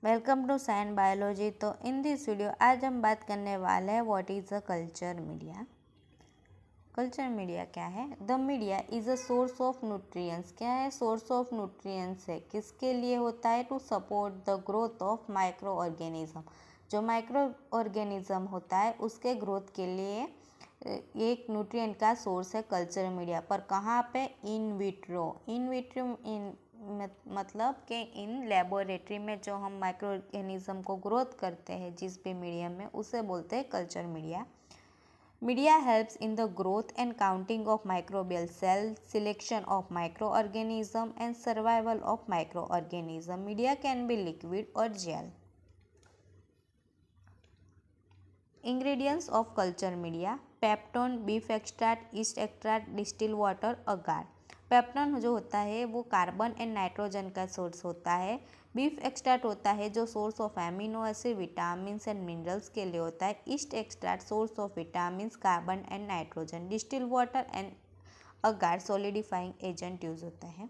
Welcome to science biology. तो in this video आज हम बात करने वाले हैं what is a culture media. Culture media क्या है? The media is a source of nutrients. क्या है? सोर्स ऑफ न्यूट्रिएंट्स है। किसके लिए होता है? To support the growth of microorganism. जो माइक्रो ऑर्गेनिज्म होता है उसके ग्रोथ के लिए एक न्यूट्रिएंट का सोर्स है कल्चर मीडिया। पर कहाँ पे? In vitro. इन विट्रो मतलब कि इन लेबोरेटरी में जो हम माइक्रो ऑर्गेनिज्म को ग्रोथ करते हैं जिस भी मीडियम में, उसे बोलते हैं culture media. Media helps in the growth and counting of microbial cells, selection of microorganism and survival of microorganism. Media can be liquid or gel. Ingredients of culture media: peptone, beef extract, yeast extract, distilled water, agar. Peptone जो होता है वो carbon and nitrogen का source होता है। Beef extract होता है जो source of amino acid, vitamin and minerals के लिए होता है। Yeast extract source of vitamin, carbon and nitrogen. Distil water and agar solidifying agent use होता है।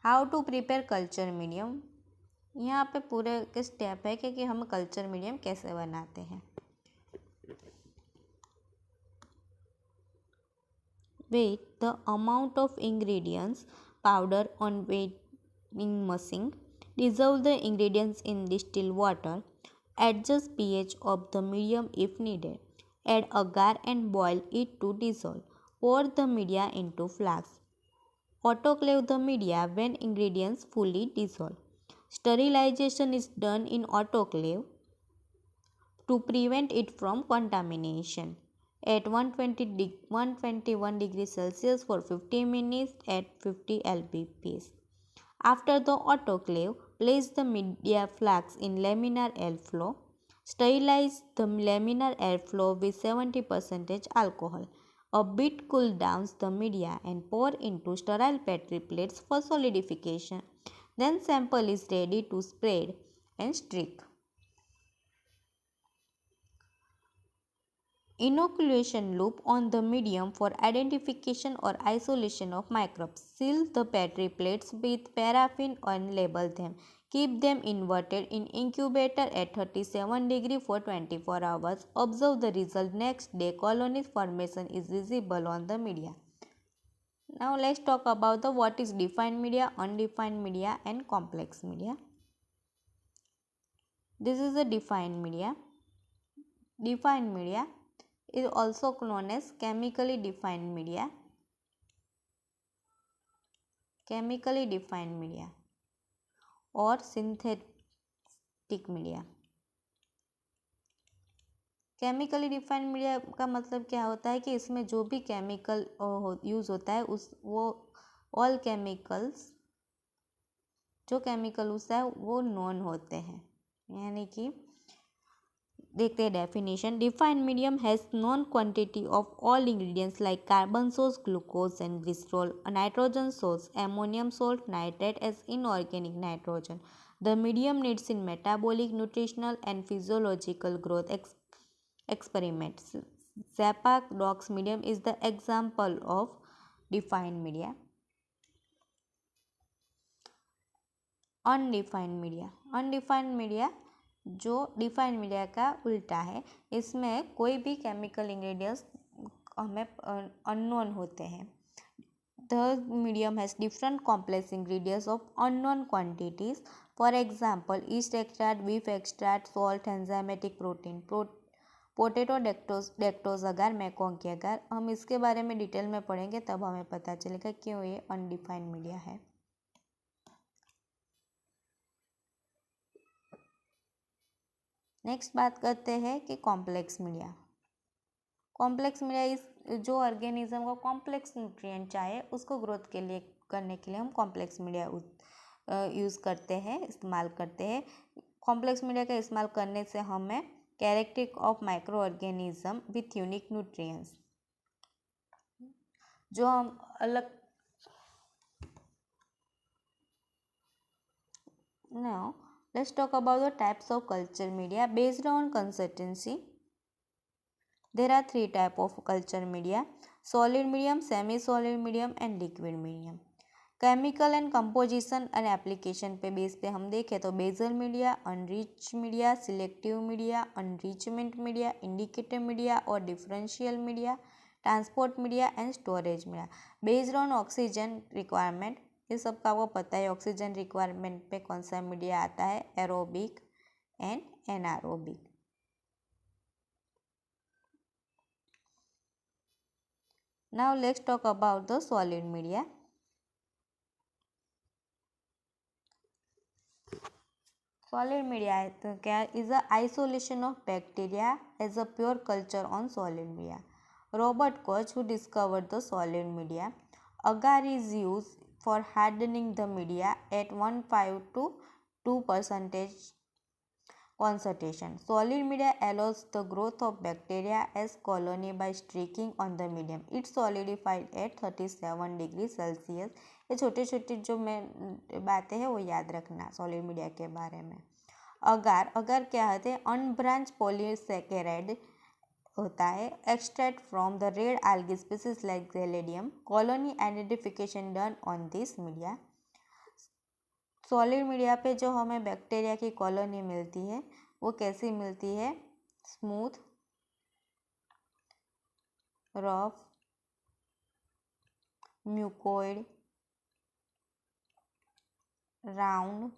How to prepare culture medium. यहाँ पे पूरे के स्टेप है कि हम कल्चर मीडियम कैसे बनाते हैं। Weigh the amount of ingredients powder on weighing machine. Dissolve the ingredients in distilled water. Adjust pH of the medium if needed. Add agar and boil it to dissolve. Pour the media into flask. Autoclave the media when ingredients fully dissolve. Sterilization is done in autoclave to prevent it from contamination. At 121 degrees Celsius for 50 minutes at 50 lbps. After the autoclave, place the media flask in laminar airflow. Sterilize the laminar airflow with 70% alcohol. A bit cool down the media and pour into sterile petri plates for solidification. Then sample is ready to spread and streak. Inoculation loop on the medium for identification or isolation of microbes. Seal the petri plates with paraffin and label them. Keep them inverted in incubator at 37 degrees for 24 hours. Observe the result next day. Colony formation is visible on the media. Now let's talk about the what is defined media, undefined media and complex media. This is a defined media. Defined media is also known as chemically defined media. Chemically defined media और synthetic media. Chemically defined media का मतलब क्या होता है कि इसमें जो भी केमिकल यूज़ होता है वो ऑल केमिकल्स जो केमिकल होता है वो नॉन होते हैं। यानी कि देखते हैं definition. Defined medium has known quantity of all ingredients like carbon source, glucose and glycerol, nitrogen source, ammonium salt, nitrate as inorganic nitrogen. The medium needs in metabolic, nutritional and physiological growth experiments. Zapak Dox medium is the example of defined media. Undefined media. Undefined media जो defined media का उल्टा है। इसमें कोई भी chemical ingredients हमें unknown होते हैं। The medium has different complex ingredients of unknown quantities. For example, yeast extract, beef extract, salt, enzymatic protein, potato dextrose agar, MacConkey agar. हम इसके बारे में डिटेल में पढ़ेंगे तब हमें पता चलेगा क्यों ये अनडिफाइंड मीडिया है। नेक्स्ट बात करते हैं कि कॉम्प्लेक्स मीडिया। कॉम्प्लेक्स मीडिया इस जो ऑर्गेनिज्म को कॉम्प्लेक्स न्यूट्रिएंट चाहे उसको ग्रोथ के लिए करने के लिए हम कॉम्प्लेक्स मीडिया यूज़ करते हैं, इस्तेमाल करते हैं। कॉम्प्लेक्स मीडिया का इस्तेमाल करने से हमें characteristic of micro organism with unique nutrients जो हम अलग। Now let's talk about the types of culture media based on consistency. There are three types of culture media: solid medium, semi-solid medium and liquid medium. Chemical and composition and application पे base पे हम देखें तो basal media, enrich media, selective media, enrichment media, indicator media और differential media, transport media and storage media. Based on oxygen requirement, ये सब का आपको पता है ऑक्सीजन रिक्वायरमेंट पे कौन सा मीडिया आता है, aerobic and anaerobic. Now let's talk about the solid media. Solid media है तो क्या is a isolation of bacteria as a pure culture on solid media. Robert Koch who discovered the solid media. Agar is use for hardening the media at 1.5 to 2% concentration. Solid media allows the growth of bacteria as colony by streaking on the medium. It's solidified at 37 degree Celsius. ये छोटे छोटे जो मैं बातें हैं वो याद रखना सॉलिड मीडिया के बारे में। अगार, अगार क्या होते हैं, अनब्रांच पॉलीसेकेराइड होता है, extract from the red algae species like Xyledium. Colony identification done on this media. Solid media पे जो हमें बैक्टीरिया की कॉलोनी मिलती है वो कैसी मिलती है, smooth, rough, mucoid, round,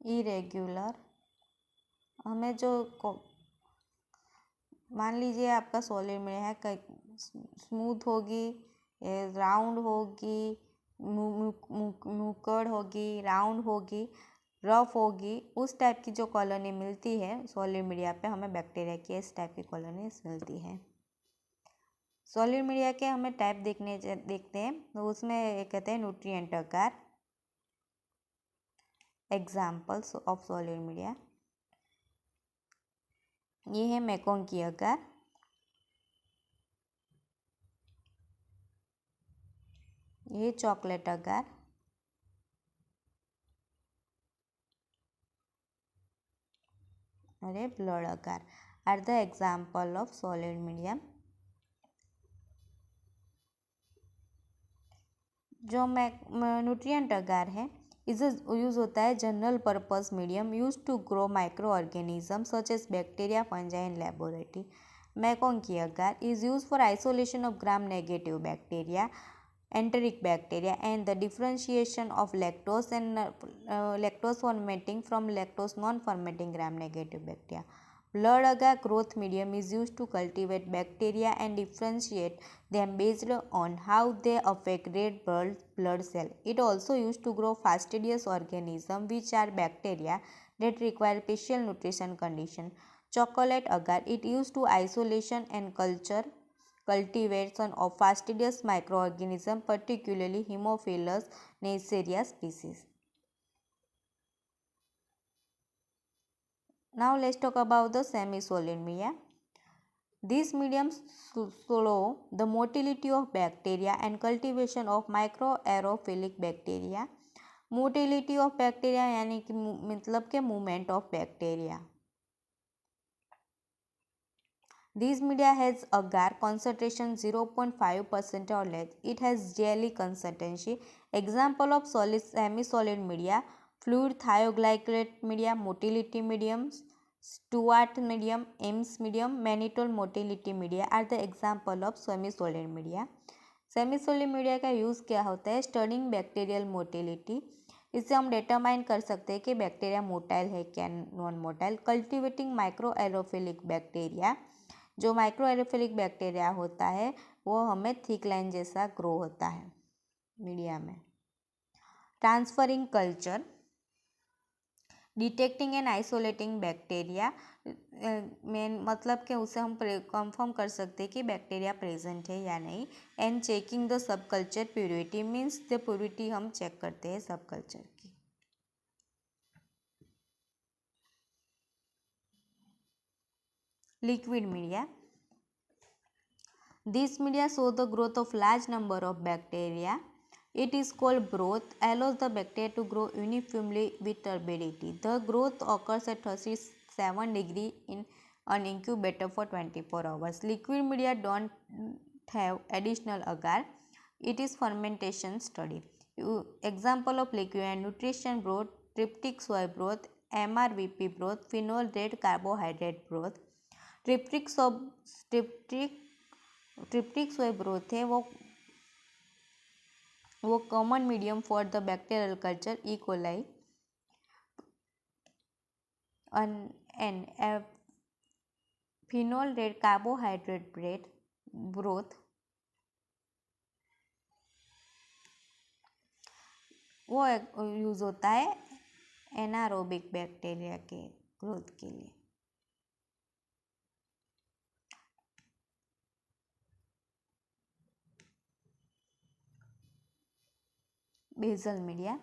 irregular. हमें जो मान लीजिए आपका सॉलिड मीडिया है, स्मूथ होगी, राउंड होगी, म्यूकोइड होगी, राउंड होगी, रफ होगी, उस टाइप की जो कॉलोनी मिलती है सॉलिड मीडिया पे हमें बैक्टीरिया की इस टाइप की कॉलोनी मिलती है। सॉलिड मीडिया के हमें टाइप देखते हैं तो उसमें कहते हैं nutrient agar. Examples of solid media, ये है मेकोंग की अगार, ये चॉकलेट अगार, और ये blood agar are the example of solid media. जो न्यूट्रिएंट अगार है इसे यूज़ होता है general purpose medium use to grow micro organism such as bacteria, fungi इन laboratory. MacConkey agar is use for isolation of gram negative bacteria, enteric bacteria, and the differentiation of lactose and lactose fermenting from lactose non-fermenting gram-negative bacteria. Blood agar growth medium is used to cultivate bacteria and differentiate them based on how they affect red blood cell. It also used to grow fastidious organisms which are bacteria that require special nutrition condition. Chocolate agar, it used to isolation and cultivation of fastidious microorganisms, particularly Haemophilus neisseria species. Now let's talk about the semi-solid media. These mediums slow the motility of bacteria and cultivation of microaerophilic bacteria. Motility of bacteria यानी कि मतलब के movement of bacteria. This media has agar concentration 0.5% or less. It has jelly consistency. Example of solid semi-solid media: fluid thioglycolate media, motility mediums, Stewart medium, Ames medium, mannitol motility media are the example of semi-solid media. Semi media का use क्या होता है, studying bacterial motility, इससे हम determine कर सकते हैं कि बैक्टीरिया मोटाइल है क्या non motile. Cultivating micro aerophilic bacteria, जो माइक्रो एरोफिलिक बैक्टीरिया होता है वो हमें थिक लाइन जैसा ग्रो होता है मीडिया में। Transferring culture, detecting and isolating bacteria, main मतलब कि उसे हम कंफर्म कर सकते हैं कि बैक्टीरिया प्रेजेंट है या नहीं। And checking the sub culture purity, means the purity हम चेक करते हैं सब कल्चर की। Liquid media, this media show the growth of large number of bacteria. It is called broth, allows the bacteria to grow uniformly with turbidity. The growth occurs at 37 degree in an incubator for 24 hours. Liquid media don't have additional agar. It is fermentation study. Example of liquid and nutrition broth, tryptic soy broth, MRVP broth, phenol red carbohydrate broth. ट्रिप्टिक सब ट्रिप्टिक ट्रिप्टिक सोय broth है वो common medium for the bacterial culture E coli and phenol red carbohydrate broth वो use होता है anaerobic bacteria के growth के लिए. Basal media.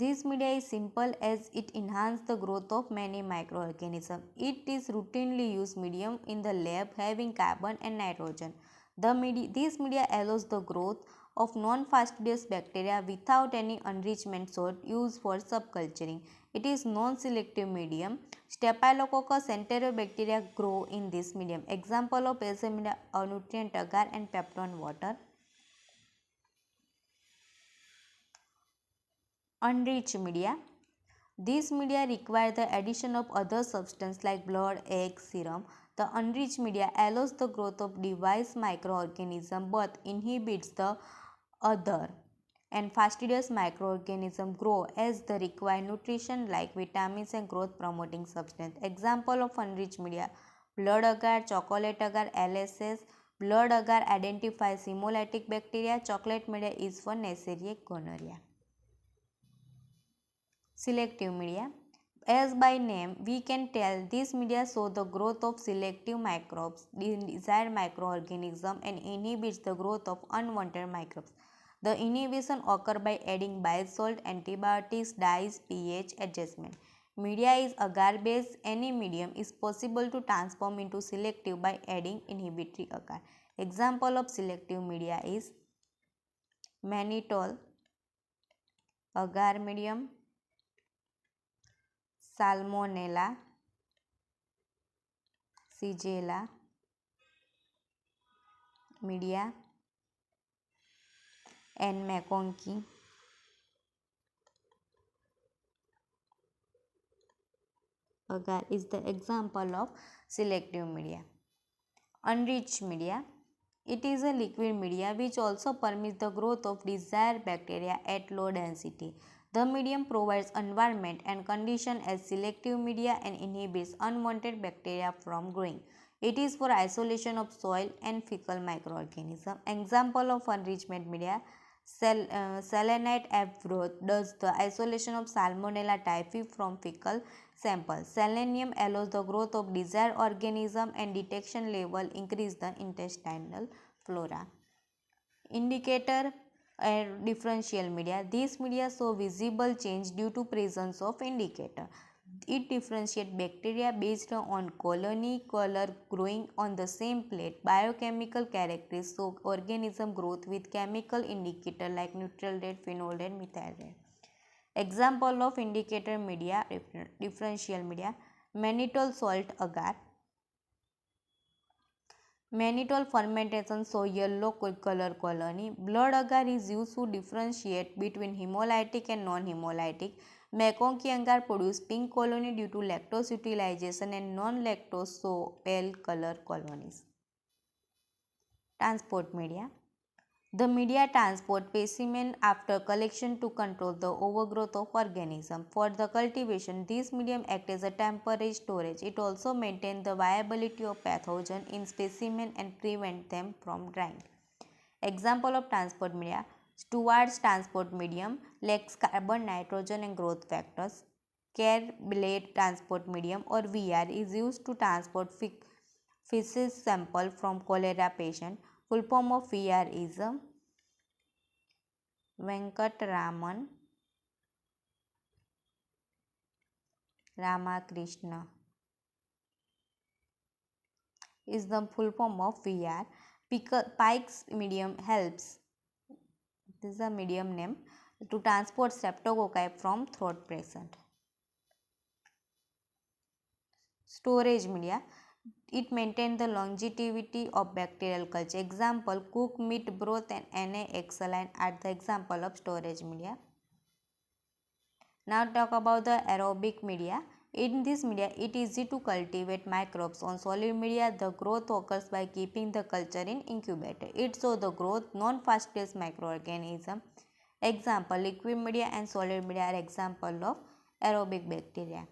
This media is simple as it enhances the growth of many microorganisms. It is routinely used medium in the lab having carbon and nitrogen. This media allows the growth of non-fastidious bacteria without any enrichment source used for subculturing. It is non-selective medium. Staphylococcus enterobacteria grow in this medium. Example of basal media are nutrient agar and peptone water. Unrich media. These media require the addition of other substances like blood, egg, serum. The unrich media allows the growth of device microorganism but inhibits the other and fastidious microorganism grow as the required nutrition like vitamins and growth promoting substance. Example of unrich media: blood agar, chocolate agar, LSS. Blood agar identifies hemolytic bacteria. Chocolate media is for Neisseria gonorrhea. Selective media. As by name, we can tell these media show the growth of selective microbes, desired microorganism, and inhibits the growth of unwanted microbes. The inhibition occurs by adding bile salt, antibiotics, dyes, pH adjustment. Media is agar-based. Any medium is possible to transform into selective by adding inhibitory agar. Example of selective media is mannitol, agar medium, Salmonella, Shigella media, and McConkey. Agar is the example of selective media. Unrich media. It is a liquid media which also permits the growth of desired bacteria at low density. The medium provides environment and condition as selective media and inhibits unwanted bacteria from growing. It is for isolation of soil and fecal microorganisms. Example of enrichment media: Selenite F broth does the isolation of Salmonella typhi from fecal samples. Selenium allows the growth of desired organism and detection level increase the intestinal flora. Indicator and differential media. These media show visible change due to presence of indicator. It differentiates bacteria based on colony color growing on the same plate. Biochemical characteristics show organism growth with chemical indicator like neutral red, phenol red, methyl red. Example of indicator media, differential media: mannitol salt agar. Mannitol fermentation show yellow color colony. Blood agar is used to differentiate between hemolytic and non-hemolytic. McConkey agar produce pink colony due to lactose utilization and non-lactose show pale color colonies. Transport media. The media transport specimen after collection to control the overgrowth of organism. For the cultivation, this medium acts as a temporary storage. It also maintains the viability of pathogen in specimen and prevent them from drying. Example of transport media: Stewart's transport medium lacks carbon, nitrogen and growth factors. Care blade transport medium or VR is used to transport feces sample from cholera patient. Full form of VR is Venkataraman Ramakrishna is the full form of VR. Pike's medium helps, this is the medium name, to transport streptococci from throat patient. Storage media. It maintains the longevity of bacterial culture. Example, cooked meat broth and NaXaline are the example of storage media. Now talk about the aerobic media. In this media, it is easy to cultivate microbes. On solid media, the growth occurs by keeping the culture in incubator. It shows the growth non-fast-paced microorganism. Example, liquid media and solid media are example of aerobic bacteria.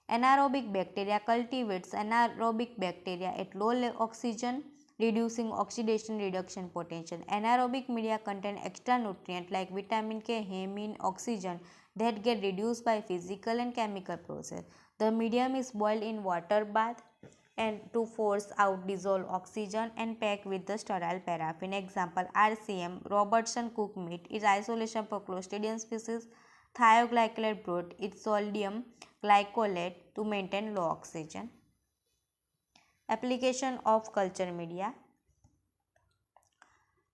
Anaerobic bacteria cultivates anaerobic bacteria at low oxygen, reducing oxidation reduction potential. Anaerobic media contain extra nutrients like vitamin K, hemine, oxygen that get reduced by physical and chemical process. The medium is boiled in water bath and to force out dissolved oxygen and packed with the sterile paraffin. Example, RCM, Robertson cooked meat, is isolation for Clostridium species. Thioglycolate broth, is sodium glycolate to maintain low oxygen. Application of culture media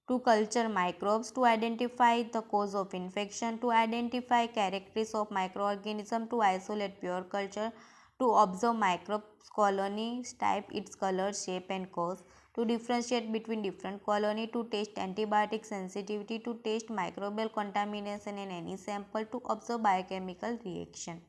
to culture microbes, to identify the cause of infection, to identify characteristics of microorganism, to isolate pure culture, to observe microbes colony type, its color, shape and cause, to differentiate between different colony, to test antibiotic sensitivity, to test microbial contamination in any sample, to observe biochemical reaction.